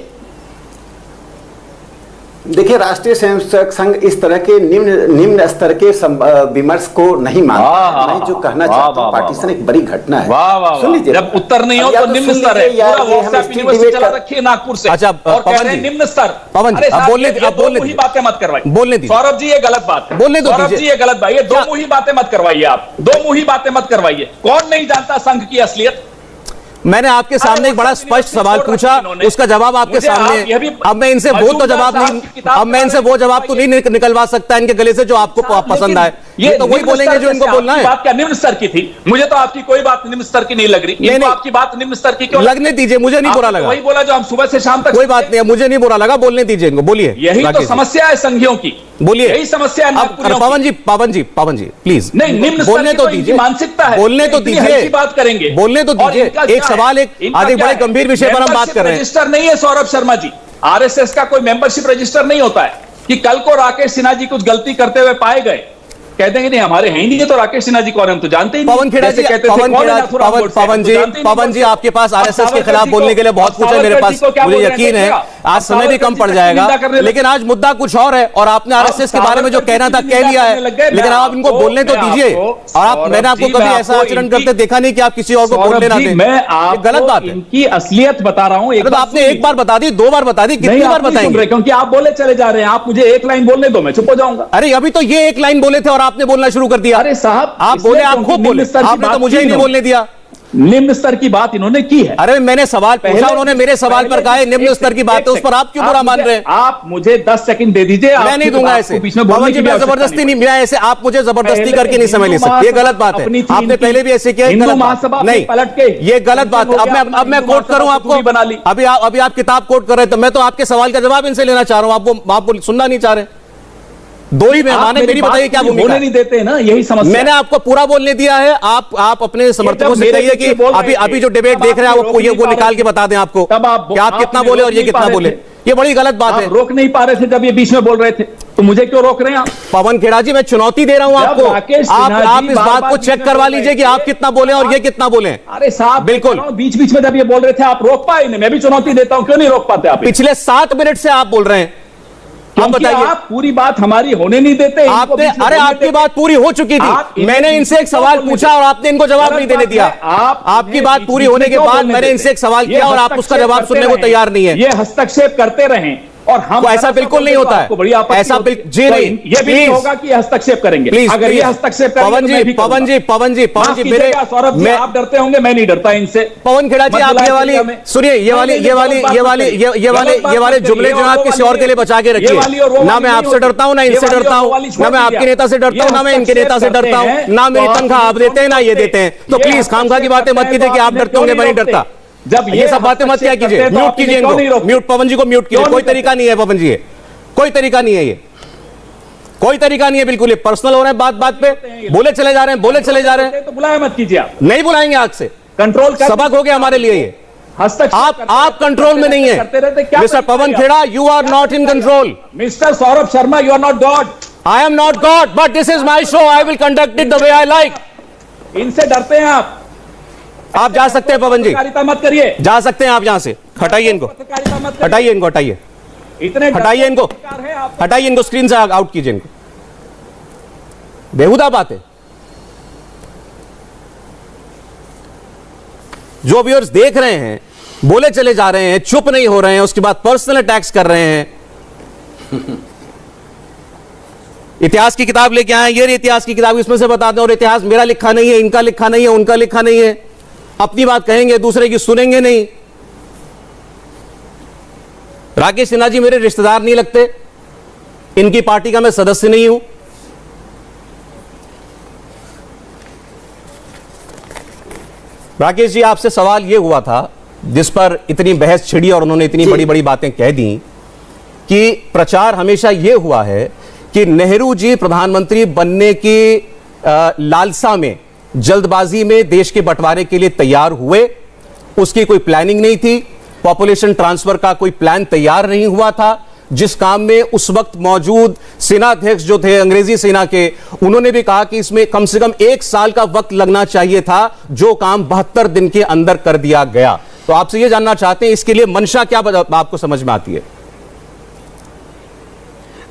देखिए, राष्ट्रीय स्वयंसेवक संघ इस तरह के निम्न स्तर के विमर्श को नहीं मानता। मैं जो कहना चाहता हूं, पार्टीशन एक बड़ी घटना है। सुन लीजिए, जब उत्तर नहीं हो तो निम्न स्तर है। पूरा व्हाट्सएप यूनिवर्सिटी चला रखिए नागपुर से। अच्छा पवन जी, निम्न स्तर। पवन जी आप बोलने दीजिए, बातें मत करवाइए, बोलने दीजिए। सौरभ जी ये गलत बात है, बोलने दो सौरभ जी ये गलत बात, ये दो मुही बातें मत करवाइए आप, दो मुही बातें मत करवाइए। कौन नहीं जानता संघ की असलियत? मैंने आपके सामने एक बड़ा स्पष्ट सवाल पूछा, उसका जवाब आपके सामने। अब मैं इनसे वो तो जवाब नहीं, अब मैं इनसे वो जवाब तो नहीं निकलवा सकता इनके गले से जो आपको पसंद आए। ये तो वही बोलेंगे जो इनको बोलना है। बात क्या निम्न स्तर की थी? मुझे तो आपकी कोई बात निम्न स्तर की नहीं लग रही। इनको आपकी बात निम्न स्तर की क्यों लगने दीजिए? मुझे नहीं बुरा लगा, वही बोला जो हम सुबह से शाम तक। कोई बात नहीं, मुझे नहीं बुरा लगा, बोलने दीजिए इनको, बोलिए। यही तो समस्या है संघियों की, बोलिए। यही समस्या है नागपुरियों की। पवन जी प्लीज नहीं, निम्न बोलने तो दीजिए, मानसिकता है, बोलने तो दीजिए, बात करेंगे, बोलने तो दीजिए। एक सवाल, एक आधे बड़े गंभीर विषय पर हम बात कर रहे हैं। रजिस्टर नहीं है सौरभ शर्मा जी, आरएसएस का कोई मेंबरशिप रजिस्टर नहीं होता है कि कल को राकेश सिन्हा जी कुछ गलती करते हुए पाए गए कह देंगे नहीं हमारे हैं ही नहीं, तो राकेश सिन्हा जी कौन है हम तो जानते ही नहीं। पवन खेड़ा जी, पवन जी आपके पास आरएसएस के खिलाफ बोलने के लिए बहुत कुछ है मेरे पास, मुझे यकीन है आज समय भी कम पड़ जाएगा, लेकिन आज मुद्दा कुछ और है और आपने आरएसएस के बारे में जो कहना था कह लिया है, लेकिन आप इनको बोलने तो दीजिए। और आप, मैंने आपको कभी ऐसा आचरण करते देखा नहीं कि आप किसी और को बोलने ना दें, ये गलत बात है। इनकी असलियत बता रहा हूं। तो आपने एक बार बता दी, 2 बार बता दी, कितनी बार बताएंगे? क्योंकि आप बोले चले जा रहे हैं, आप मुझे एक लाइन बोलने दो, मैं चुप हो जाऊंगा। अरे अभी तो ये एक लाइन बोले थे और आपने बोलना शुरू कर दिया। अरे साहब आप बोले, आप खूब बोले, आपने तो मुझे ही नहीं बोलने दिया। निम्न स्तर की बात इन्होंने की है। अरे मैंने सवाल पूछा, उन्होंने मेरे सवाल पर कहा निम्न स्तर की बात है, उस पर आप क्यों बुरा मान रहे हैं? आप मुझे 10 सेकंड दे दीजिए। मैं नहीं दूंगा ऐसे, पवन जी, मैं जबरदस्ती नहीं, मैं ऐसे आप मुझे जबरदस्ती करके नहीं समझ ले सकते, ये गलत बात है। आपने पहले भी ऐसे किया, नहीं, पलट के ये गलत बात है। अब मैं कोट करूं आपको, अभी आप किताब कोट कर रहे हैं, तो मैं तो आपके सवाल का जवाब इनसे लेना चाह रहा हूं, आप सुनना नहीं चाह रहे। 2 ही मेहमान है, मेरी बताइए क्या भूमिका है? नहीं देते ना, यही समस्या। मैंने आपको पूरा बोलने दिया है, आप अपने समर्थकों से कहिए कि अभी जो डिबेट देख रहे हैं आपको वो निकाल के बता दें आपको कि आप कितना बोले और ये कितना बोले। ये बड़ी गलत बात है। रोक नहीं पा रहे थे जब ये बीच में बोल रहे थे, तो मुझे क्यों रोक रहे हैं आप? पवन खेड़ा जी, मैं चुनौती दे रहा हूं आपको, आप इस बात को चेक करवा लीजिए कि आप कितना बोले और ये कितना बोले। अरे साहब बिल्कुल, बीच बीच में जब ये बोल रहे थे आप रोक पाए नहीं, मैं भी चुनौती देता हूं, क्यों नहीं रोक पाते आप? पिछले 7 मिनट से आप बोल रहे हैं, आप बताइए। आप पूरी बात हमारी होने नहीं देते। आपने, अरे आपकी बात पूरी हो चुकी थी, मैंने इनसे एक सवाल पूछा और आपने इनको जवाब नहीं देने दिया। आपकी बात पूरी होने के बाद मैंने इनसे एक सवाल किया और आप उसका जवाब सुनने को तैयार नहीं है। ये हस्तक्षेप करते रहें और हम ऐसा बिल्कुल नहीं होता है, ऐसा जी नहीं, ये भी नहीं होगा कि हस्तक्षेप करेंगे। प्लीज, अगर ये हस्तक्षेप करेंगे, पवन जी मेरे, सौरभ जी आप डरते होंगे, मैं नहीं डरता इनसे। पवन खेड़ा जी, आप ये वाली सुनिए, ये वाले जुमले जो आप किसी और के लिए बचा के रखिए। ना मैं आपसे डरता हूं, ना इनसे डरता हूं, ना मैं आपके नेता से डरता हूं, ना मैं इनके नेता से डरता हूं, ना मेरी तनख्वाह आप देते हैं, ना ये देते हैं। तो प्लीज खामखा की बातें मत कीजिए कि आप डरते होंगे, मैं नहीं डरता। जब ये सब बातें मत क्या कीजिए, म्यूट कीजिए इनको, म्यूट, पवन जी को म्यूट कीजिए। कोई तरीका नहीं है पवन जी, कोई तरीका नहीं है, ये कोई तरीका नहीं है, बिल्कुल ये पर्सनल हो रहे हैं, बात बात पे बोले चले जा रहे हैं, बोले चले जा रहे हैं। तो बुलाया मत कीजिए, आप नहीं बुलाएंगे आज से, कंट्रोल सबक हो गया हमारे लिए ये। आप कंट्रोल में नहीं है mister Pawan Khera, you are not in control. Mister Saurabh Sharma, you are not God. I am not God, but this is my show, I will conduct it the way I like. इनसे डरते हैं आप जा सकते हैं पवन जी, मत करिए, जा सकते हैं आप यहां से। हटाइए इनको, हटाइए इनको, हटाइए, इतने हटाइए इनको, हटाइए इनको, स्क्रीन से आउट कीजिए इनको। बेहुदा बात है। जो व्यूअर्स देख रहे हैं, बोले चले जा रहे हैं, चुप नहीं हो रहे हैं, उसके बाद पर्सनल अटैक्स कर रहे हैं। इतिहास की किताब लेके आए, ये इतिहास की किताब, इसमें से बता दें, और इतिहास मेरा लिखा नहीं है, इनका लिखा नहीं है, उनका लिखा नहीं है। अपनी बात कहेंगे, दूसरे की सुनेंगे नहीं। राकेश सिन्हा जी मेरे रिश्तेदार नहीं लगते, इनकी पार्टी का मैं सदस्य नहीं हूं। राकेश जी, आपसे सवाल यह हुआ था, जिस पर इतनी बहस छिड़ी और उन्होंने इतनी बड़ी बड़ी बातें कह दी, कि प्रचार हमेशा यह हुआ है कि नेहरू जी प्रधानमंत्री बनने की लालसा में, जल्दबाजी में देश के बंटवारे के लिए तैयार हुए, उसकी कोई प्लानिंग नहीं थी, पॉपुलेशन ट्रांसफर का कोई प्लान तैयार नहीं हुआ था, जिस काम में उस वक्त मौजूद सेनाध्यक्ष जो थे अंग्रेजी सेना के, उन्होंने भी कहा कि इसमें कम से कम 1 साल का वक्त लगना चाहिए था, जो काम 72 दिन के अंदर कर दिया गया। तो आपसे यह जानना चाहते हैं, इसके लिए मंशा क्या आपको समझ में आती है?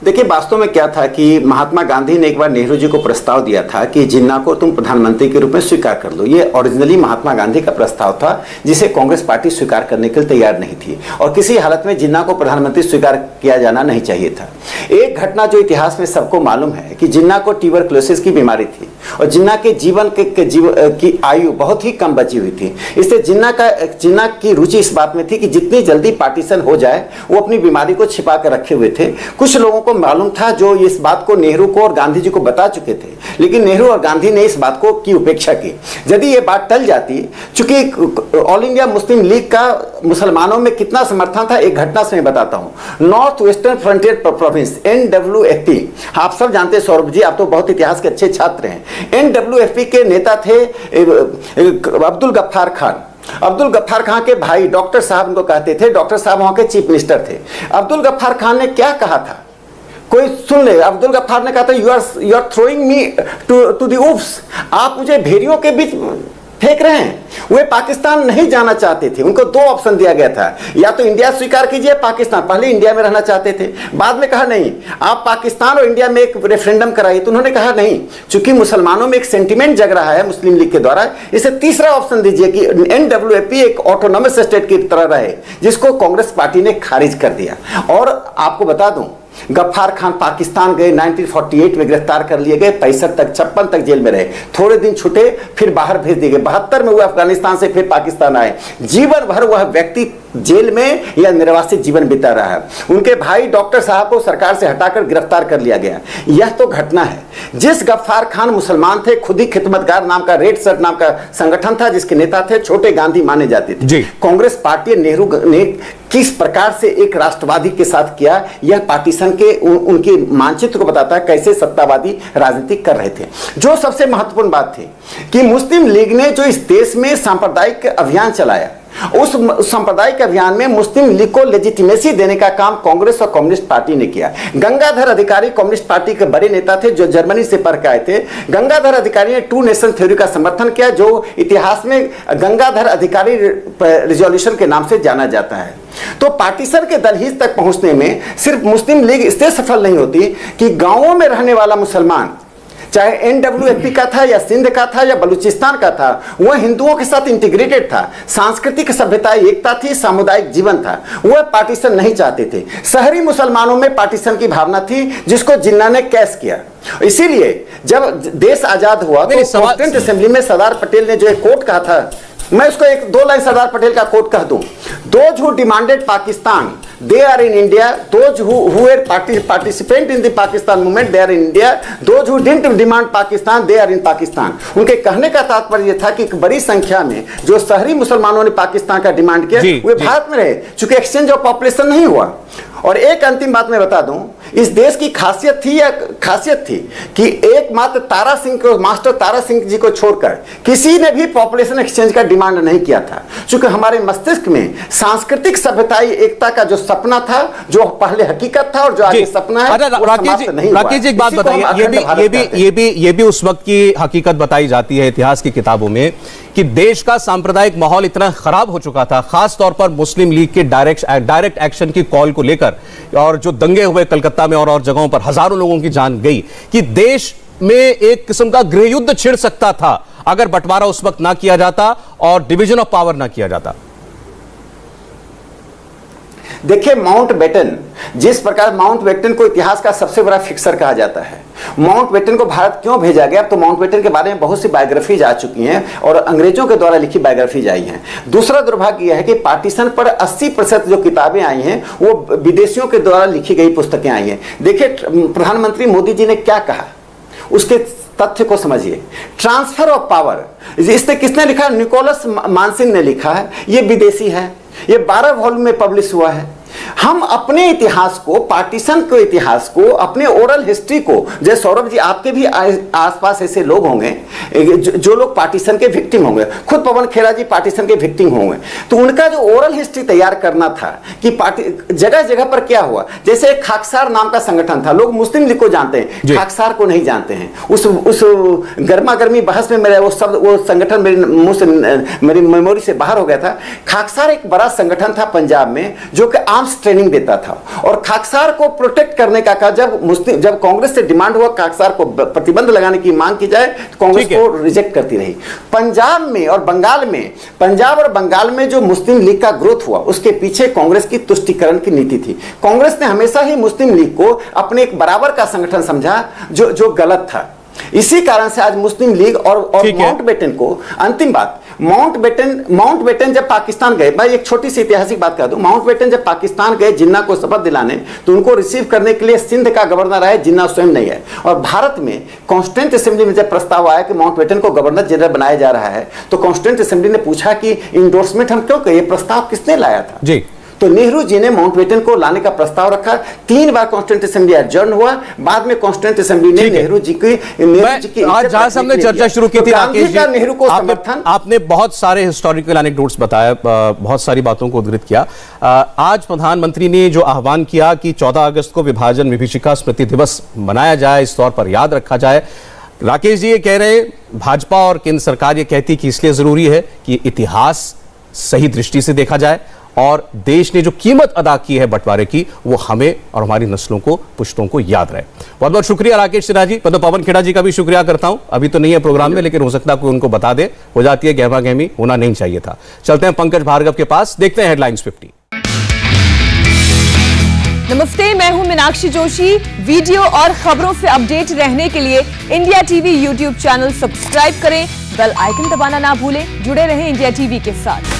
देखिए, वास्तव में क्या था कि महात्मा गांधी ने एक बार नेहरू जी को प्रस्ताव दिया था कि जिन्ना को तुम प्रधानमंत्री के रूप में स्वीकार कर लो। ये ओरिजिनली महात्मा गांधी का प्रस्ताव था, जिसे कांग्रेस पार्टी स्वीकार करने के लिए तैयार नहीं थी, और किसी हालत में जिन्ना को प्रधानमंत्री स्वीकार किया जाना नहीं चाहिए था। एक घटना जो इतिहास में सबको मालूम है कि जिन्ना को ट्यूबरक्लोसिस की बीमारी थी, और जिन्ना के जीवन की आयु बहुत ही कम बची हुई थी। इससे जिन्ना की रुचि इस बात में थी कि जितनी जल्दी पार्टीशन हो जाए, वो अपनी बीमारी को छिपा कर रखे हुए थे। कुछ लोगों को मालूम था, जो इस बात को नेहरू को और गांधी जी को बता चुके थे, लेकिन नेहरू और गांधी ने इस बात को की उपेक्षा की। यदि ये बात टल जाती, चूंकि ऑल इंडिया मुस्लिम लीग का मुसलमानों में कितना समर्थन था, एक घटना से मैं बताता हूं। North western frontier province NWFP, आप सब जानते हैं सौरभ जी, आप तो बहुत इतिहास के अच्छे छात्र हैं। NWFP के नेता थे अब्दुल गफ्फार खान। अब्दुल गफ्फार खान के भाई डॉक्टर साहब उनको कहते थे, डॉक्टर साहब वहां के चीफ मिनिस्टर थे। अब्दुल गफ्फार खान ने क्या कहा था कोई सुन ले, अब्दुल गफ्फार ने कहा था you are throwing me to the wolves, आप मुझे भेड़ियों के बीच फेंक रहे हैं। वे पाकिस्तान नहीं जाना चाहते थे, उनको दो ऑप्शन दिया गया था, या तो इंडिया स्वीकार कीजिए पाकिस्तान, पहले इंडिया में रहना चाहते थे, बाद में कहा नहीं आप पाकिस्तान और इंडिया में एक रेफरेंडम कराइए, तो उन्होंने कहा नहीं, चूंकि मुसलमानों में एक सेंटिमेंट जग रहा है मुस्लिम लीग के द्वारा, इसे तीसरा ऑप्शन दीजिए कि NWAP एक ऑटोनॉमस स्टेट की तरह रहे, जिसको कांग्रेस पार्टी ने खारिज कर दिया। और आपको बता दूं, गफ्फार खान पाकिस्तान गए, 1948 में गिरफ्तार कर लिए गए, 65 तक 56 तक जेल में रहे, थोड़े दिन छूटे फिर बाहर भेज दिए गए, 72 में वो अफगानिस्तान से फिर पाकिस्तान आए। जीवन भर वह व्यक्ति जेल में या निर्वासित जीवन बिता रहा है। उनके भाई डॉक्टर साहब को सरकार से हटाकर गिरफ्तार कर लिया गया। यह तो घटना है। जिस गफ्फार खान मुसलमान थे, खुद ही खिदमतगार नाम का रेड शर्ट नाम का संगठन था जिसके नेता थे छोटे गांधी माने जाते थे। कांग्रेस पार्टी नेहरू ने किस प्रकार से एक राष्ट्रवादी के साथ किया, यह पार्टीशन के उनके मानचित्र को बताता है, कैसे सत्तावादी राजनीति कर रहे थे। जो सबसे महत्वपूर्ण बात थी कि मुस्लिम लीग ने जो इस देश में सांप्रदायिक अभियान चलाया, उस सांप्रदायिक अभियान में मुस्लिम लीग को लेजिटिमेसी देने का काम कांग्रेस और कम्युनिस्ट पार्टी ने किया। गंगाधर अधिकारी कम्युनिस्ट पार्टी के बड़े नेता थे जो जर्मनी से पढ़ के आए थे। गंगाधर अधिकारी ने टू नेशन थ्योरी का समर्थन किया, जो इतिहास में गंगाधर अधिकारी रिजोल्यूशन के नाम से जाना जाता है। तो पार्टीशन के दहलीज तक पहुंचने में सिर्फ मुस्लिम लीग इससे सफल नहीं होती कि गांवों में रहने वाला मुसलमान, चाहे NWAP का था या सिंध का था या बलूचिस्तान का था, वह हिंदुओं के साथ इंटीग्रेटेड था, सांस्कृतिक सभ्यता एकता थी, सामुदायिक जीवन था, वह पार्टीशन नहीं चाहते थे। शहरी मुसलमानों में पार्टीशन की भावना थी जिसको जिन्ना ने कैश किया। इसीलिए जब देश आजाद हुआ तो कॉन्स्टिट्यूएंट असेंबली में सरदार पटेल ने जो एक कोट कहा था, मैं उसको एक दो लाइन सरदार पटेल का कोट कह दूं, those who demanded Pakistan they are in India, those who were participant in the Pakistan movement they are in India, those who didn't demand Pakistan they are in Pakistan। उनके कहने का तात्पर्य यह था कि एक बड़ी संख्या में जो शहरी मुसलमानों ने पाकिस्तान का डिमांड किया वे भारत में रहे, चूंकि एक्सचेंज ऑफ पॉपुलेशन नहीं हुआ। और एक अंतिम बात मैं बता दूं, इस देश की खासियत थी कि एकमात्र तारा सिंह को, मास्टर तारा सिंह जी को छोड़कर किसी ने भी पॉपुलेशन एक्सचेंज का डिमांड नहीं किया था, क्योंकि हमारे मस्तिष्क में सांस्कृतिक सभ्यताई एकता का जो सपना था, जो पहले हकीकत था और जो आगे सपना है, राकेश जी एक बात बताइए, ये भी उस वक्त की हकीकत बताई जाती है इतिहास की किताबों में कि देश का सांप्रदायिक माहौल इतना खराब हो चुका था, खास तौर पर मुस्लिम लीग के डायरेक्ट एक्शन की कॉल को लेकर, और जो दंगे हुए कलकत्ता में और जगहों पर हजारों लोगों की जान गई, कि देश में एक किस्म का गृह युद्ध छिड़ सकता था अगर बंटवारा उस वक्त ना किया जाता और डिवीजन ऑफ पावर ना किया जाता। देखिए माउंटबेटन, जिस प्रकार माउंटबेटन को इतिहास का सबसे बड़ा फिक्सर कहा जाता है, माउंटबेटन को भारत क्यों भेजा गया, तो माउंटबेटन के बारे में बहुत सी बायोग्राफीज आ चुकी हैं और अंग्रेजों के द्वारा लिखी बायोग्राफीज आई हैं। दूसरा दुर्भाग्य यह है कि पार्टीशन पर 80% जो किताबें आई हैं वो विदेशियों के द्वारा लिखी गई पुस्तकें आई हैं। देखिए प्रधानमंत्री मोदी जी ने क्या कहा, उसके तथ्य को समझिए। ट्रांसफर ऑफ पावर, इसने किसने लिखा, निकोलस मानसिंह ने लिखा है, ये विदेशी है, ये 12 वॉल्यूम में पब्लिश हुआ है। हम अपने इतिहास को, पार्टीशन के इतिहास को, अपने ओरल हिस्ट्री को, जैसे सौरभ जी आपके भी आसपास ऐसे लोग होंगे जो लोग पार्टीशन के विक्टिम होंगे, खुद पवन खेड़ा जी पार्टीशन के विक्टिम होंगे, तो उनका जो ओरल हिस्ट्री तैयार करना था कि जगह जगह पर क्या हुआ। जैसे खाकसार नाम का संगठन था, लोग मुस्लिम लीग को जानते हैं, खाकसार को नहीं जानते हैं। उस गर्मा गर्मी बहस में मेरा वो संगठन मेरे मुंह से, मेरी मेमोरी से बाहर हो गया था। खाकसार एक बड़ा संगठन था पंजाब में जो कि आर्म्स ट्रेनिंग देता था, और खाकसार को प्रोटेक्ट करने का कहा। जब कांग्रेस से डिमांड हुआ खाकसार को प्रतिबंध लगाने की मांग की जाए तो कांग्रेस को रिजेक्ट करती रही। पंजाब और बंगाल में जो मुस्लिम लीग का ग्रोथ हुआ उसके पीछे कांग्रेस की तुष्टीकरण की नीति थी। कांग्रेस ने हमेशा ही मुस्लिम लीग को अपने एक बराबर का संगठन समझा जो गलत था। इसी कारण से आज मुस्लिम लीग और माउंटबेटन को, अंतिम बात, माउंटबेटन जब पाकिस्तान गए, मैं एक छोटी सी ऐतिहासिक बात कर दूं, माउंटबेटन जब पाकिस्तान गए जिन्ना को शपथ दिलाने, तो उनको रिसीव करने के लिए सिंध का गवर्नर आया, जिन्ना स्वयं नहीं है। और भारत में कॉन्स्टिट्यूएंट असेंबली में जब प्रस्ताव आया कि माउंटबेटन को गवर्नर जनरल बनाया जा रहा है, तो कॉन्स्टिट्यूएंट असेंबली ने पूछा कि इंडोर्समेंट हम क्यों करें, प्रस्ताव किसने लाया था? जी तो नेहरू जी ने माउंटबेटन को लाने का प्रस्ताव रखा, 3 बार कॉन्स्टिट्यूंट असेंबली एडजर्न हुआ, बाद में कॉन्स्टिट्यूंट असेंबली ने नेहरू जी की आज जहां से हमने चर्चा शुरू की थी राकेश जी, नेहरू को समर्थन, आपने बहुत सारे हिस्टोरिकल एनेक्डोट्स बताया, बहुत सारी बातों को उद्धृत किया। आज प्रधानमंत्री ने जो आह्वान किया कि 14 अगस्त को विभाजन विभीषिका स्मृति दिवस मनाया जाए, इस तौर पर याद रखा जाए, राकेश जी ये कह रहे हैं भाजपा और केंद्र सरकार ये कहती कि इसलिए जरूरी है कि इतिहास सही दृष्टि से देखा जाए और देश ने जो कीमत अदा की है बंटवारे की वो हमें और हमारी नस्लों को, पुश्तों को याद रहे। बहुत बहुत शुक्रिया राकेश सिन्हा जी। मतलब पवन खेड़ा जी का भी शुक्रिया करता हूं, अभी तो नहीं है प्रोग्राम में, लेकिन हो सकता है कोई उनको बता दे, हो जाती है गहमा गहमी, होना नहीं चाहिए था। चलते हैं पंकज भार्गव के पास, देखते हैं हेडलाइंस 50। नमस्ते, मैं हूं मीनाक्षी जोशी। वीडियो और खबरों से अपडेट रहने के लिए India TV YouTube channel subscribe करें, बेल आइकन दबाना ना भूलें। जुड़े रहें इंडिया टीवी के साथ।